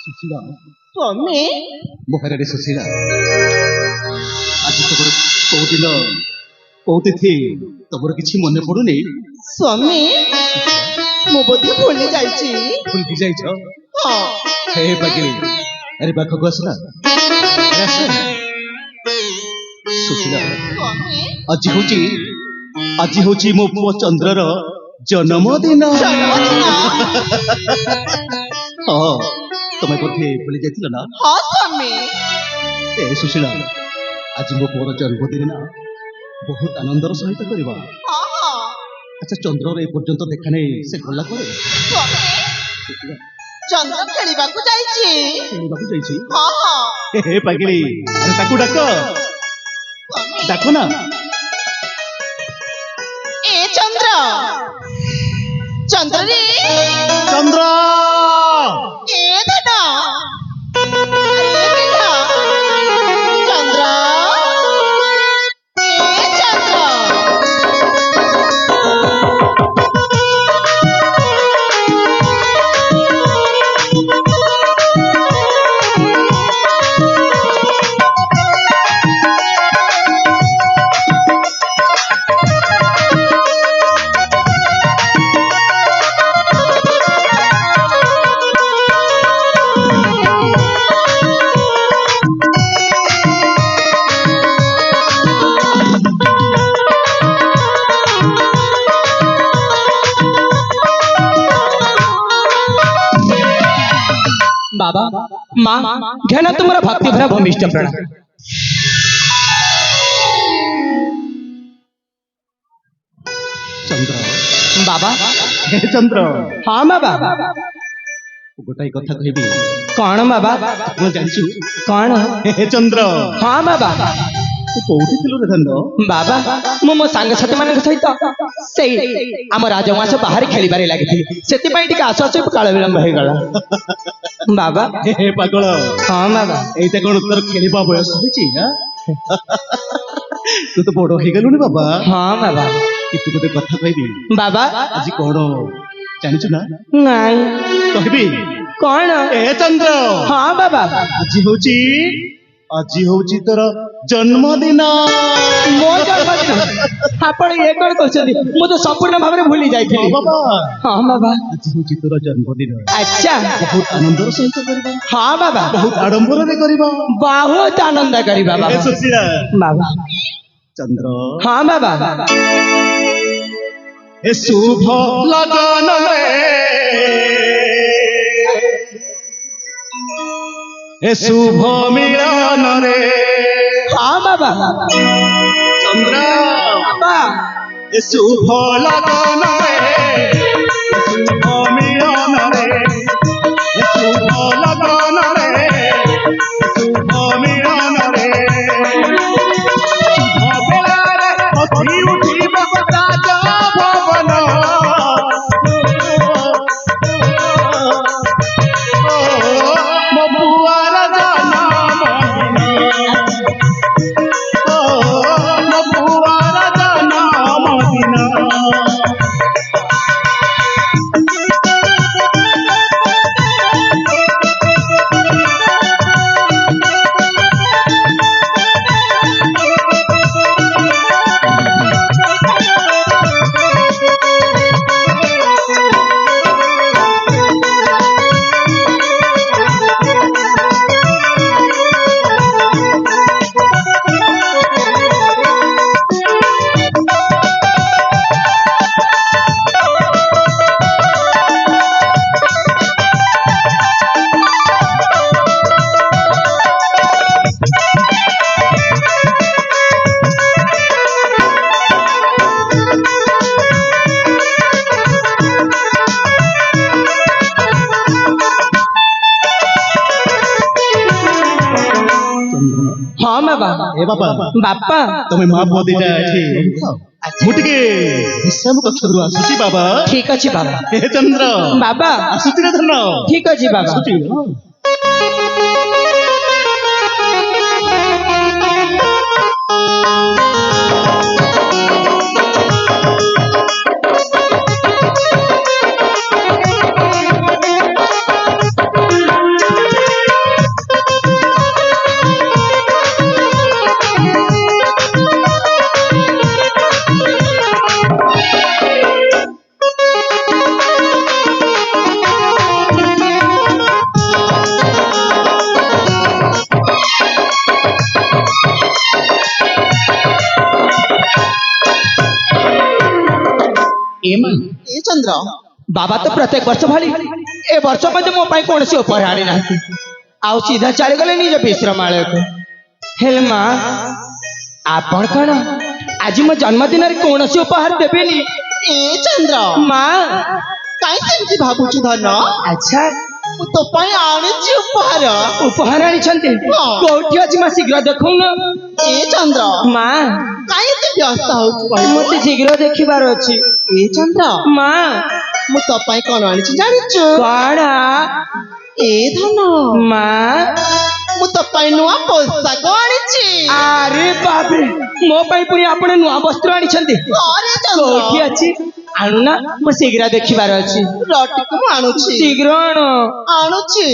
स्वामी मोहरे सुशीला आज तुम कौदिन कौतिथि तुम किसी मन पड़ुनी स्वामी मु बोधे भूली जाइछि भूलि जाइछ हाँ हे पागिली अरे पाखक आसना सुशीला स्वामी आज हूँ मो पुओ चंद्रर जन्मदिन हाँ तुम्हें बोधे भूली जाइथिल ना हाँ स्वामी ए सुशीला आज मो पुओर जन्मदिन ना बहुत आनंदर सहित करवा हाँ हाँ अच्छा चंद्रर ए पर्यंत देखा नहीं से गला करे स्वामी चंद्र खेलिबाकू जाइछि खेलिबाकू जाइछि हाँ हाँ हे पागिली अरे ताकू डाक स्वामी डाको ना ए चंद्र चंद्र रे चंद्र ए दादा अरे बेटा चंद्र ए चंद्र बाबा माँ घन तुम्हारा भक्ति भरा भूमिष्ठ प्रणाम। चंद्र बाबा हे चंद्र हाँ बाबा गोटाई कथा कहबी कौन बाबा मैं जानछु कौन हे चंद्र हाँ बाबा तू कोठी थिलु रे धन्नो बाबा मो सांग साथी मान सहित से आम राजवास बाहर खेलिबारे लागिथिली सेति टिके आसु आसु काल विलंब हो गला बाबा हे पागल हाँ बाबा एटा कोन तोर खेलिबा बयस होछि हा तू तो बड़ हो गेलुनी बाबा हाँ बाबा कि तू गोटे कथा कहबी बाबा आज कोन जानिछु ना नहीं कहबी कौन ए चंद्र हाँ बाबा आज होची तोर जन्मदिन मो जन्मदिन आपण ये कौन कहछथि मु तो संपूर्ण भाव में भूली जाइथिली बाबा हाँ बाबा आज होची तोर जन्मदिन अच्छा बहुत आनंदर सहित करबा हाँ बाबा बहुत आडंबर रे करबा बहुत आनंद करी बाबा ए सुशीला बाबा चंद्र हाँ बाबा ए शुभ लगन रे ए शुभ मिलन रे हाँ बाबा चंद्र बाबा ए शुभ लगन रे ए शुभ मिलन रे ए शुभ लगन रे ए शुभ मिलन रे शुभ बेला रे अति उठिब राज भवन ଏ ବାପା ବାପା ତମେ ମା ପୁଅ ଦିଟା ଏଠି ମୁଁ ଟିକେ ବିଶ୍ରାମ କକ୍ଷରୁ ଆସୁଛି ବାବା। ଠିକ ଅଛି ବାବା। ହେ ଚନ୍ଦ୍ର ବାବା ଆସୁଛି ରେ ଧନ। ଠିକ ଅଛି ବାବା। ଆସୁଛି। ଏ ଚନ୍ଦ୍ର ବାବା ତ ପ୍ରତ୍ୟେକ ବର୍ଷ ଭଳି ଏ ବର୍ଷ ମଧ୍ୟ ମୋ ପାଇଁ କୌଣସି ଉପହାର ଆଣିନାହାନ୍ତି, ଆଉ ସିଧା ଚାଲିଗଲେ ନିଜ ବିଶ୍ରାମାଳୟକୁ। ହେଲେ ମା ଆପଣ କଣ ଆଜି ମୋ ଜନ୍ମଦିନରେ କୌଣସି ଉପହାର ଦେବେନି? ଏ ଚନ୍ଦ୍ର ମା କାଇଁ ସେମିତି ଭାବୁଛୁ ଧନ? ଆଚ୍ଛା ମୁଁ ତୋ ପାଇଁ ଆଣିଛି ଉପହାର। ଉପହାର ଆଣିଛନ୍ତି? ହଁ। କୋଉଠି ଅଛି ମା ଶୀଘ୍ର ଦେଖଉନ। ଏ ଚନ୍ଦ୍ର ମା କାଇଁ ଏତେ ବ୍ୟସ୍ତ ହଉଛୁ କହିଲୁ? ମତେ ଶୀଘ୍ର ଦେଖିବାର ଅଛି। ଏ ଚନ୍ଦ୍ର ମା ମୁଁ ତୋ ପାଇଁ କଣ ଆଣିଛି ଜାଣିଛୁ? କଣ? ଏ ଧନ ମା ମୁଁ ତୋ ପାଇଁ ନୂଆ ପୋଷାକ ଆଣିଛି। ଆରେ ବାପରେ, ମୋ ପାଇଁ ପୁଣି ଆପଣ ନୂଆ ବସ୍ତ୍ର ଆଣିଛନ୍ତି? ଅରେ ଚନ୍ଦ୍ର କୋଉଠି ଅଛି ଆଣୁନା, ମୁଁ ଶୀଘ୍ର ଦେଖିବାର ଅଛି। ରଟିକୁ ମୁଁ ଆଣୁଛି। ଶୀଘ୍ର ଆଣ। ଆଣୁଛି।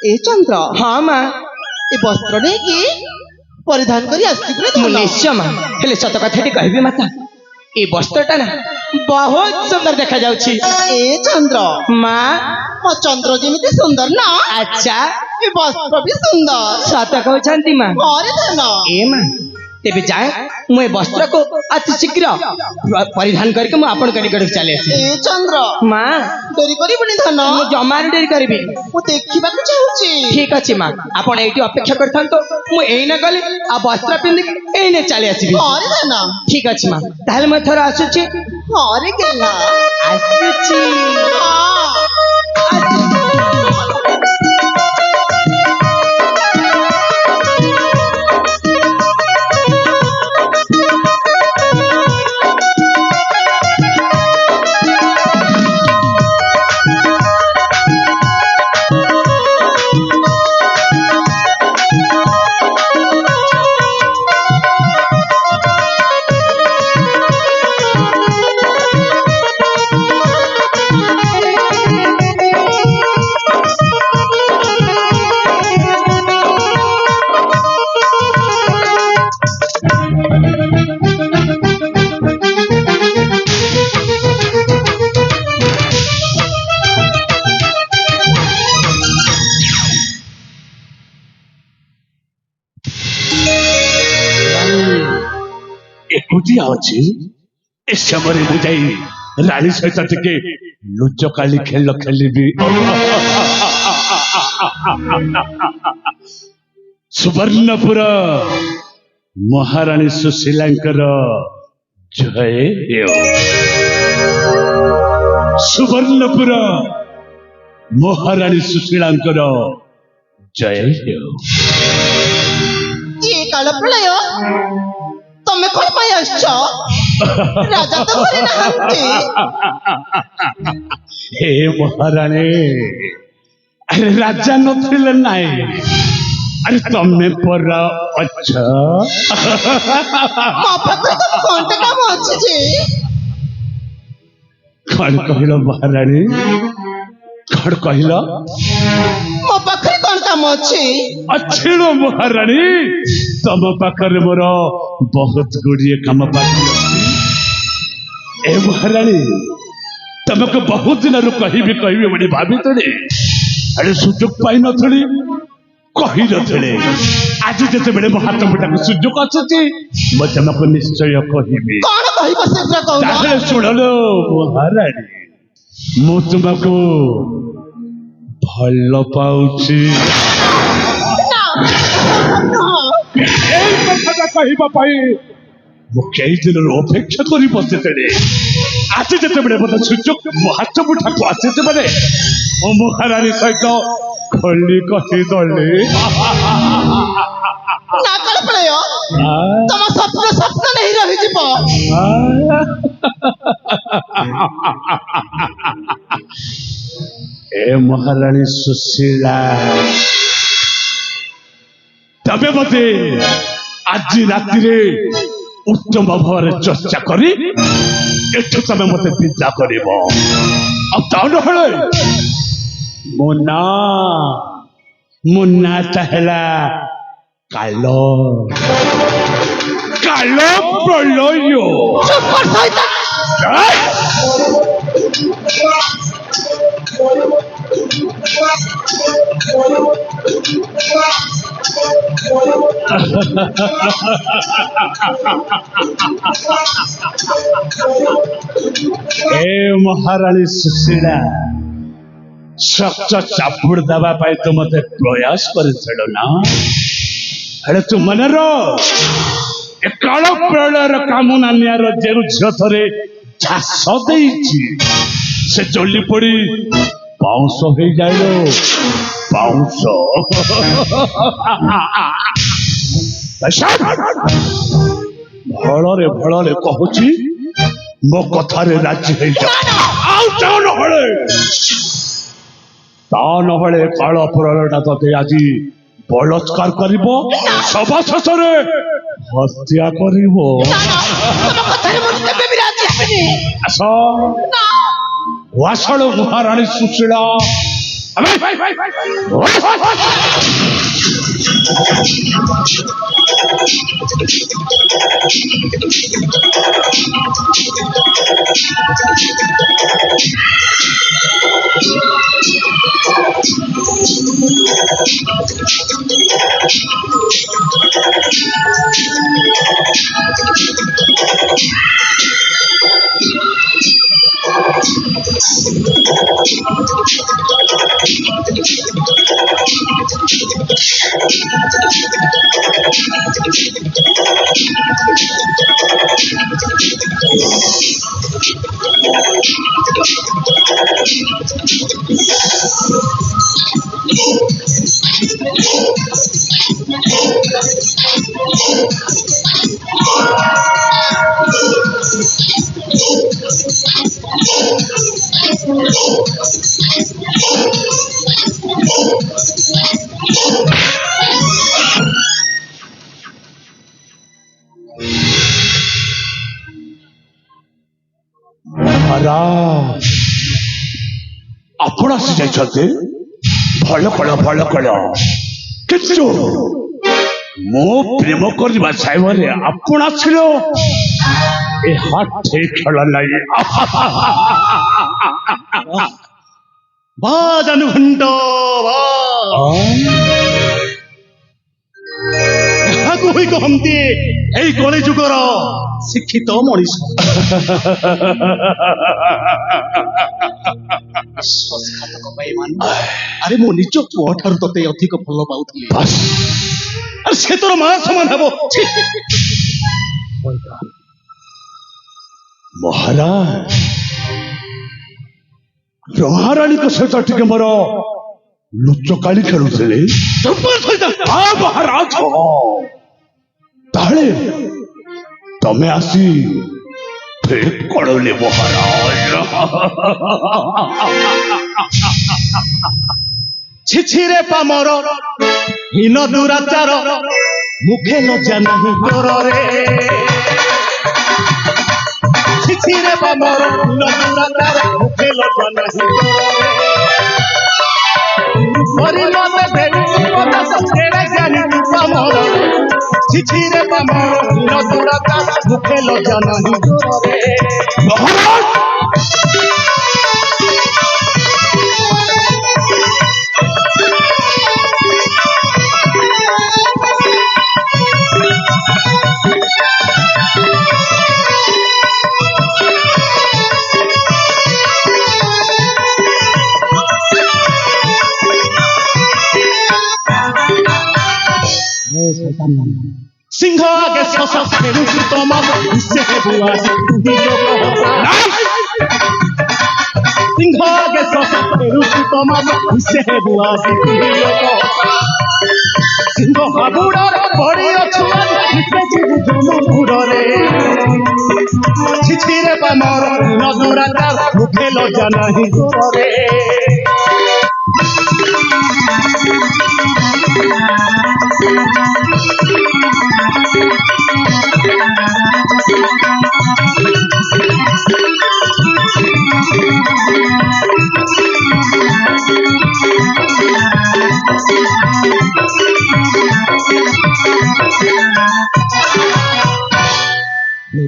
ଏ ଚନ୍ଦ୍ର ହଁ ମା ଏ ବସ୍ତ୍ର ନେଇକି ପରିଧାନ କରି ଆସିବୁ ରେ ମୁଁ ଧନ। ନିଶ୍ଚୟ ମା। ହେଲେ ସତ କଥାଟି କହିବି ମାତା, ଏ ବସ୍ତ୍ରଟା ନା ବହୁତ ସୁନ୍ଦର ଦେଖାଯାଉଛି। ଏ ଚନ୍ଦ୍ର ମା ମୋ ଚନ୍ଦ୍ର ଯେମିତି ସୁନ୍ଦର ନା ଆଚ୍ଛା ଏ ବସ୍ତ୍ର ବି ସୁନ୍ଦର। ସତ କହୁଛନ୍ତି ମା। ଅରେ ଧନ ଏ ମା ତେବେ ଯାଏ ମୁଁ ଏ ବସ୍ତ୍ରକୁ ଅତି ଶୀଘ୍ର ପରିଧାନ କରିକି ମୁଁ ଆପଣଙ୍କ ନିକଟକୁ ଚାଲି ଆସିବି। ଏ ଚନ୍ଦ୍ର ମା ଡେରି କରିବୁନି ଧନ। ମୁଁ ଜମାରୁ ଡେରି କରିବି। ମୁଁ ଦେଖିବାକୁ ଚାହୁଁଛି। ଠିକ ଅଛି ମା, ଆପଣ ଏଇଠି ଅପେକ୍ଷା କରିଥାନ୍ତୁ। ମୁଁ ଏଇନା ଗଲି ଆଉ ବସ୍ତ୍ର ପିନ୍ଧିକି ଏଇନେ ଚାଲି ଆସିବି। ଅରେ ଧନ ଠିକ ଅଛି ମା, ତାହେଲେ ମୁଁ ଏଥର ଆସୁଛି। ଅରେ ଗେହ୍ଲା ଆସୁଛି। ଏକୁଟିଆ ଅଛି ଏ ସମୟରେ ମୁଁ ଯାଇ ରାଣୀ ସହିତ ଟିକେ ଲୁଚକାଳି ଖେଳ ଖେଳିବି। ସୁବର୍ଣ୍ଣପୁର ମହାରାଣୀ ସୁଶୀଲାଙ୍କର ଜୟ ହେଉ। ସୁବର୍ଣ୍ଣପୁର ମହାରାଣୀ ସୁଶୀଳାଙ୍କର ଜୟ ହେଉ। ଏ କାଳ ପ୍ରଳୟ ତମେ କଣ ପାଇଁ ଆସିଛ? ରାଜା ତ ଘରେ ନାହାନ୍ତି। ହେ ମହାରାଣୀ, ଆରେ ରାଜା ନଥିଲେ ନାଇଁ, ଆରେ ତମେ ପରା ଅଛ। ମୋ ପାଖରେ ତ ଘଣ୍ଟେ କାମ ଅଛି ଯେ। କଣ କହିଲ ମହାରାଣୀ? କଣ କହିଲ? ମୋ ପାଖରେ କଣ କାମ ଅଛି? ଅଛିଣ ମହାରାଣୀ, ତମ ପାଖରେ ମୋର ବହୁତ ଗୁଡିଏ କାମ ବାକି ଅଛି। ଏ ମହାରାଣୀ, तुमको बहुत दिन कहबी कहबी बोली भाभी अरे सुजोग पाई नी कही नी आज जिते बड़े मो हाथ मुठाक सुजोग आसुची तुमको निश्चय कहबी कौन कहब शीघ्र कहून शुण लो महाराणी मु तुमको भल पाउची कई दिन अपेक्षा कर बसी आज जिते मत सुजोग मो हाथ मुठाक आसी मो महाराणी सहित खोली कहीदे ना कल्पना तुम स्वप्न स्वप्न नहीं रही जीव ए महाराणी सुशीला तबे मते आज राति उत्तम भाव चर्चा करी एठू तमे मते विदा करिब मुन्ना चाहला कालो कालो प्रलय चुप कर शैतान ए महाराणी सुशीला सख्त चापुड़ दबा पाई तो मत प्रयास कर ना अरे तू मन काल प्रलयर कामना नियार जेरु झियो थरे झास देइछि से जल्दी पड़ी बाउंस हो जाइलो बाउंस भलरे भलरे कहूची मो कथारे राजी हो जा नहले काल प्रलयटा तते आज बलात्कार करिब सभा शेषरे हत्या करिब आस वासळ महाराणी सुशीला आपण आसी जाइछते भल कल किंतु मो प्रेम करवा साइबरे आपण आछिलो ए हाथ खेल नहीं वा जानुघंट कहती এই কলি যুগর শিক্ষিত মଣିষ বিশ্বাসঘাতক বেঈমান আরে মো নিজ পুଅ ଠାରୁ ତତେ ଅଧିକ ଭଲ ପାଉଥିଲି ଆରେ ସେ ତୋର ମା ସମାନ ହେବ महाराज महाराणी सहित टे मोर लुचकाली खेलुले महाराज ताले तमे आसी फेक कड़ले महाराज छिछिरे पामर हীন दुराचार मुखे लज्जा नहीं तोर रे छिछिरे पामर हীন दुराचार मुखे लज्जा नहीं तोर रे मते भेलु पता सतेरा जानी पामर छिछिरे पामर हীন दुराचार मुखे लज्जा नहीं तोर रे महाराज সিংহ আগে শশা ফেরুছি তোমার সে বুয়াসি তুমি সিংহ আগে শশা ফেরুছি তোমার সে বুয়াসি তুমি সিংহ হাবুড়ার পড়ি অছু জমপুরে ছিছিরে পামর নদুরাতার মুখে লজ্জা নাহি গোরে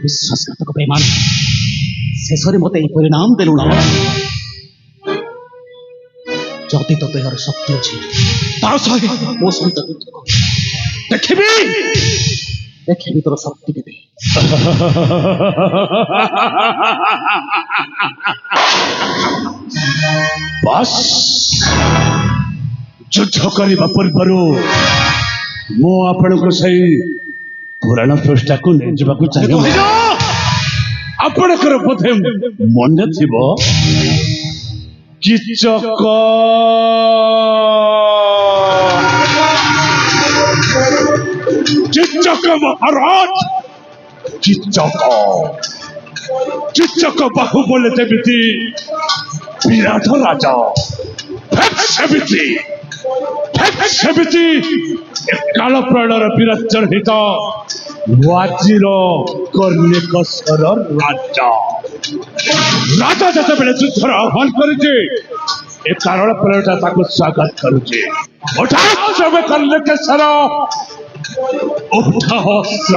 বিশ্বাসঘাতক বেমান ଶେଷରେ ମୋତେ ଏହି ପରିଣାମ ଦେଲୁ ନା ଯଦି ତୋ ଦେହର ଶକ୍ତି ଅଛି ତା ସହିତ ମୋ ସହିତ ଯୁଦ୍ଧ କର ଦେଖିବି ଦେଖିବି ତୋର ଶକ୍ତି କେତେ ବାସ୍ ଯୁଦ୍ଧ କରିବା ପୂର୍ବରୁ ମୁଁ ଆପଣଙ୍କୁ ସେଇ ପୁରାଣ ପୃଷ୍ଠାକୁ ନେଇଯିବାକୁ ଚାହେଁ ଆପଣଙ୍କର ବୋଧେ ମନେ ଥିବ କିଚକ ମହାରାଜ କିଚକ ବାହୁବଳ ଯେମିତି ବିରାଟ ରାଜା ସେମିତି କାଳ ପ୍ରଳୟର ବିରାଜର ହିତ ଆଜିର କର୍ଣ୍ଣିକେଶ୍ୱର ରାଜା ଯେତେବେଳେ ଯୁଦ୍ଧର ଆହ୍ୱାନ କରିଛି ଏ କାରଣ ପ୍ରଳୟଟା ତାକୁ ସ୍ୱାଗତ କରୁଛି କର୍ଣ୍ଣିକେଶ୍ୱର ଉଠ ଅସ୍ତ୍ର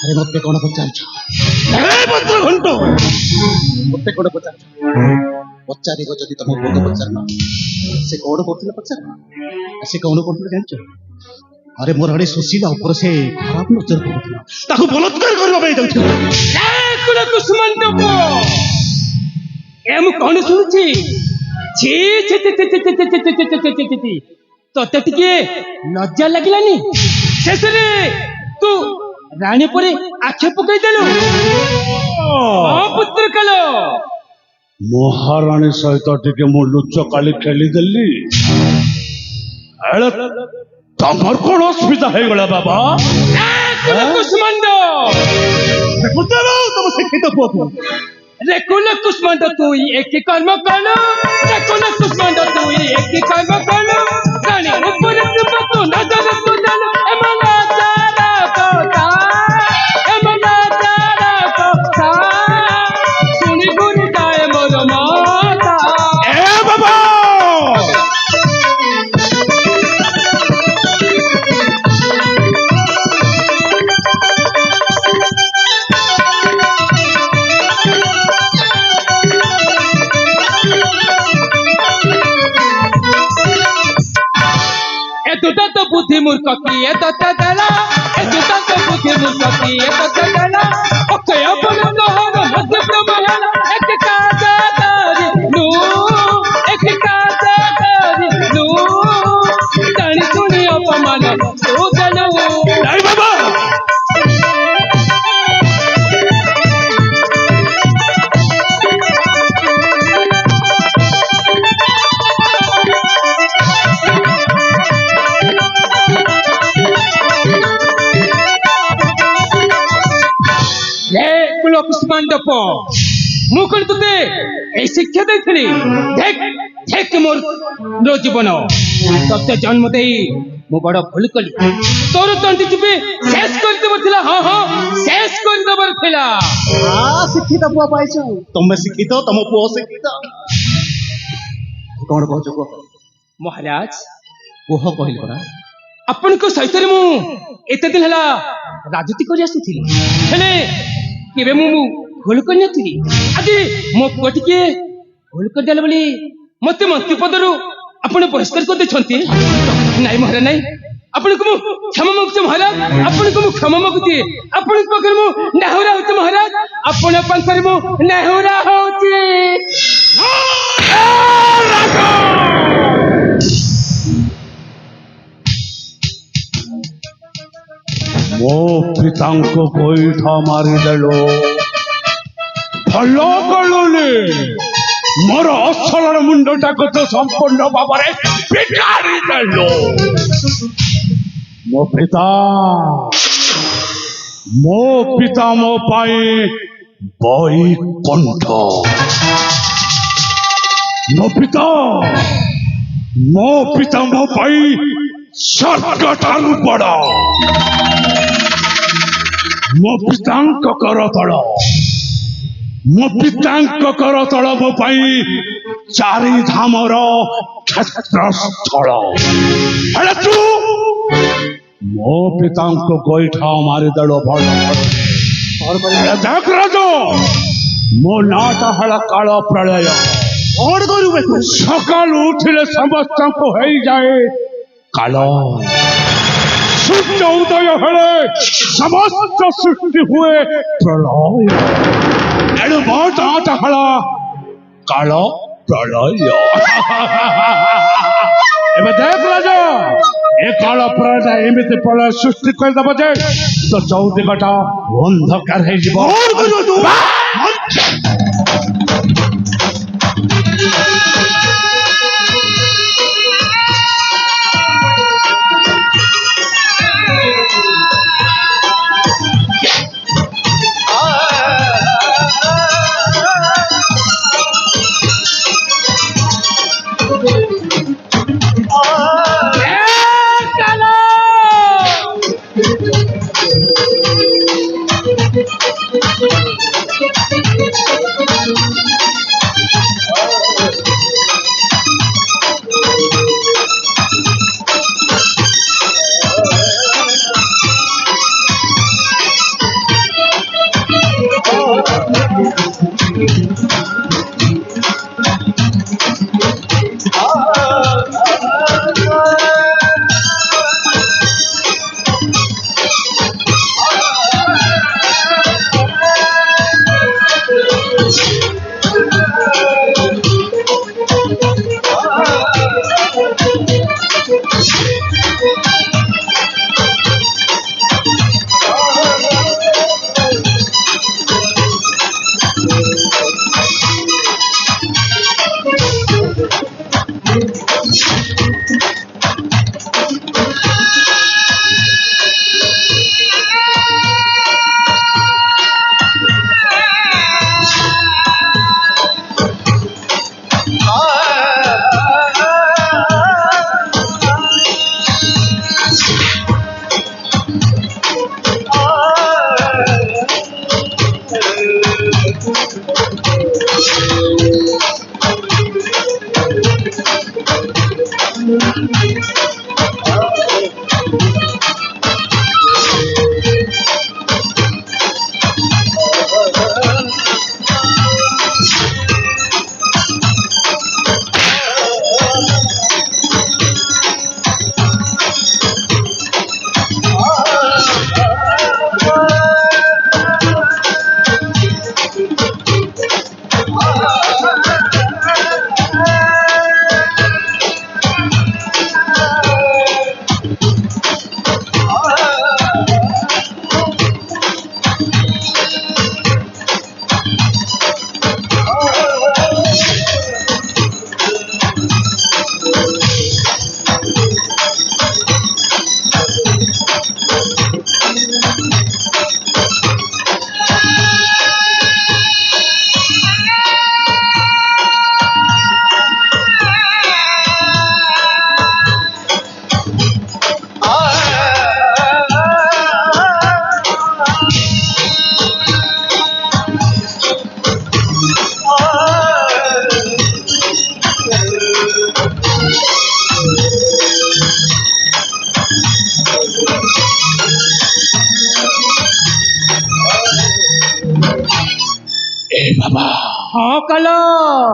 ଆରେ ମୋତେ କଣ ପଚାରୁଛ ମୋତେ କଣ ପଚାରୁଛ ପଚାରିବ ଯଦି ତମ ବୋଧ ପଚାରିନ ସେ କଣ କରୁଥିଲେ ପଚାର ସେ କଣ କରୁଥିଲେ ଜାଣିଛ ଆରେ ମୋର ଆଡେ ସୁଶୀଲା ଉପରେ ସେ ଖରାପ ନଜର ପଡୁଥିଲା ତାକୁ ବଳାତ୍କାର କରିବା ପାଇଁ ଯାଉଥିଲା ମୁଁ କଣ ଶୁଣୁଛି ତତେ ଟିକେ ଲଜ୍ଜା ଲାଗିଲାନି ଶେଷରେ ତୁ ରାଣୀ ପରେ ଆକ୍ଷେପ ପକେଇଦେଲୁ ପୁତ୍ର କାଳ ମହାରାଣୀ ସହିତ ଟିକେ ମୁଁ ଲୁଚ କାଳି ଖେଳିଦେଲି ତମର କଣ ଅସୁବିଧା ହେଇଗଲା ବାବା କୁଷ୍ମାଣ୍ଡ ତମ ଶିକ୍ଷିତ ପୁଅକୁ ରେକୁଲ କୁଷ୍ମାଣ୍ଡ ତୁଇ ଏକି କର୍ମ କଲୁ ରେକୁଲ କୁଷ୍ମାଣ୍ଡ ତୁଇ ଏକି କର୍ମ କଲୁ ରାଣୀ ଉପରେ ତୁ ନଜର ତୁ ଦେଲୁ ଏମନା ଚାରା କଥା ଶୁଣି ଗୁଣି ଯାଏ ମୋର ମାତା ଏ ବାବା বুদ্ধি মূর্খ কি এত দেলা বুদ্ধি মূর্খ কি এত দেলা অক্ষয় বলে তোহর মধ্যে মহান এক কাজ করিলু জানি শুনি অপমান তো গেলু এই বাবা ମୁଁ କଣ ତତେ এই শিক্ষা ଦେଇଥିଲି দেখ দেখ ମୋର জীবন ତତେ ଜନ୍ମ ଦେଇ ମୁଁ ବଡ ଭୁଲ କଲି ତୋର ତଣ୍ଟି ଚିପି ଶେଷ କରିଦେବାର ଥିଲା ହଁ ଶେଷ କରିଦେବାର ଥିଲା ଶିକ୍ଷିତ ପୁଅ ପାଇଛ ତମେ ଶିକ୍ଷିତ ତମ ପୁଅ ଶିକ୍ଷିତ କଣ କହୁଛ କୁହ ମହାରାଜ କୁହ କହିଲି ପରା ଆପଣଙ୍କ ସହିତ ମୁଁ ଏତେ ଦିନ ହେଲା ରାଜନୀତି କରି ଆସୁଥିଲି ହେଲେ କେବେ ମୁଁ ଭୁଲ କରିନଥିଲି ଆଜି ମୋ ପୁଅ ଟିକେ ଭୁଲ କରିଦେଲେ ବୋଲି ମତେ ମନ୍ତ୍ରୀ ପଦରୁ ଆପଣ ବହିଷ୍କାର କରିଦେଇଛନ୍ତି ନାଇଁ ମହାରାଜ ନାଇଁ ଆପଣଙ୍କୁ ମୁଁ କ୍ଷମା ମାଗୁଛି ମହାରାଜ ଆପଣଙ୍କୁ ମୁଁ କ୍ଷମା ମାଗୁଛି ଆପଣଙ୍କ ପାଖରେ ମୁଁ ନେହୁରା ହଉଛି ମହାରାଜ ଆପଣଙ୍କ ପାଖରେ ମୁଁ ନେହୁରା ହଉଛି ମୋ ପିତାଙ୍କୁ ଗୋଇଠା ମାରିଦେଲୁ ଭଲ କଲୁନି ମୋର ଅସଲର ମୁଣ୍ଡଟାକୁ ତ ସମ୍ପୂର୍ଣ୍ଣ ଭାବରେ ବିଗାଡ଼ି ଦେଲୁ ମୋ ପିତା ମୋ ପାଇଁ ବୈକୁଣ୍ଠ ମୋ ପିତା ମୋ ପାଇଁ ସ୍ୱର୍ଗଠାରୁ ବଡ଼ ମୋ ପିତାଙ୍କ କରତଳ ମୋ ପାଇଁ ଚାରି ଧାମର କ୍ଷେତ୍ରସ୍ଥଳ ହେଲେ ତୁ ମୋ ପିତାଙ୍କୁ ଗୋଇଠା ମାରିଦେଲୁ ଭଲ ଦେਖ ରାଜ ମୋ ନାଁଟା ହେଲା କାଳ ପ୍ରଳୟ କଣ କରିବେ ସକାଳୁ ଉଠିଲେ ସମସ୍ତଙ୍କୁ ହେଇଯାଏ କାଳ ସୂର୍ଯ୍ୟ ଉଦୟ ହେଲେ ସମସ୍ତ ସୃଷ୍ଟି ହୁଏ ପ୍ରଳୟ ଏଣୁ ମୋ ନାଁଟା ହେଲା କାଳ ପ୍ରଳୟ ଏବେ ଦେଖ ରାଜ ଏ କାଳ ପ୍ରଳୟ ଏମିତି ପ୍ରଳୟ ସୃଷ୍ଟି କରିଦେବ ଯେ ତ ଚୌଦିଗଟା ଅନ୍ଧକାର ହେଇଯିବ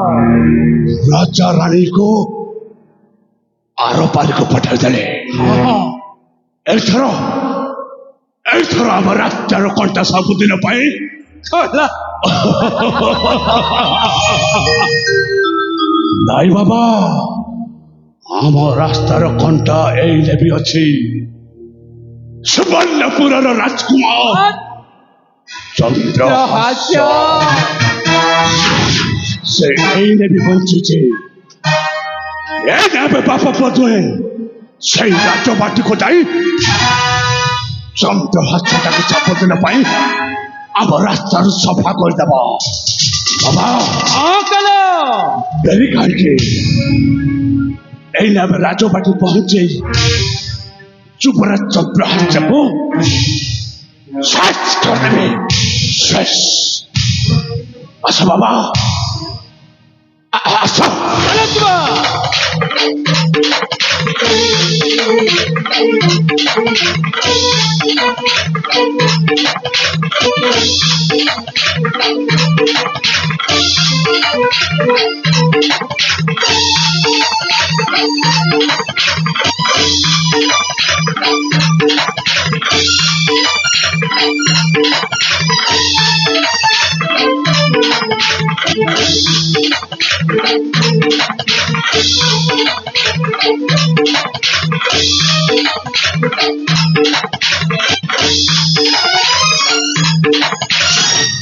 राजा रानी को आरोपारी को पठाई देले एथर आम राजार कंटा सबुदिन नाई बाबा आम रास्तार कंटा एइले भी अच्छी सुवर्णपुर राजकुमार चंद्रहास्य से एइले भी बंची बाप पदुए से राजबाटी को जाई चंद्रहास्य सबुदिन आम रास्ता सफा करदेव बाबा डेरी कहीं राजबाटी पहुंचे चुपरा चंद्रहास्य को शेष करदेवे शेष आस बाबा आस